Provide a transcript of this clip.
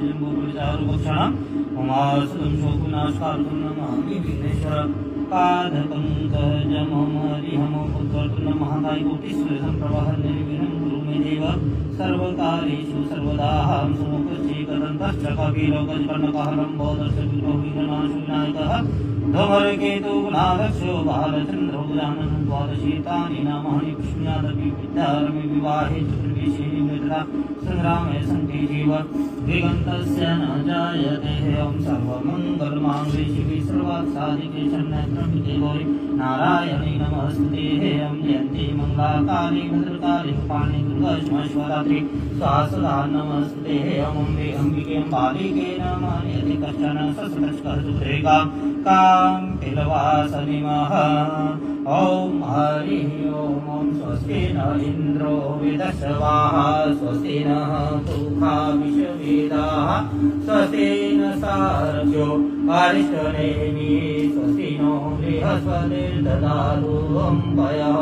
विचारुभक्षणं उमासुतं शोकुनाशकार्थं नमामि विघ्नेश्वर पादपङ्कजममरिहमपुत्रतुल्यं महाकायकोटिसूर्यसम्प्रभः निर्विघ्नं कुरु मे देव सर्वकार्येषु सर्वदाहं समुपचेकदन्तश्च कपिलोकजकर्णकहलं बोधर्षविघ्ननाशविनायकः धूमकेतुनाथक्षो बालचन्द्रो गजाननं द्वादशीतानि नामानि विष्णुयादपि विद्यारमे विवाहे चतुर्वेशे निमित्ता संग्रामे सन्ति जीव दिगन्तस्य न जायते हेयं सर्वमङ्गलमाङ्गल्ये शिवे सर्वार्थसाधिके शरण्ये गौरि नारायणे नमस्ते हेयं जयन्ती मङ्गलाकाली भद्रकाली पाणि दुर्गा शिवरात्रि स्वासदा नमस्ते हेयं अम्बे अम्बिके अम्बालिके नमामि यदि कश्चन सस्कर्षुरेका कां पिलवासनिमः ॐ हरिः ॐ स्वस्ति न इन्द्रो विदस्वाः स्वस्ति नः सुखा विश्ववेदाः स्वस्ति न सारथ्यो अरिष्टनेमिः स्वस्ति नो बृहस्पतिर्ददातु ॐ पयः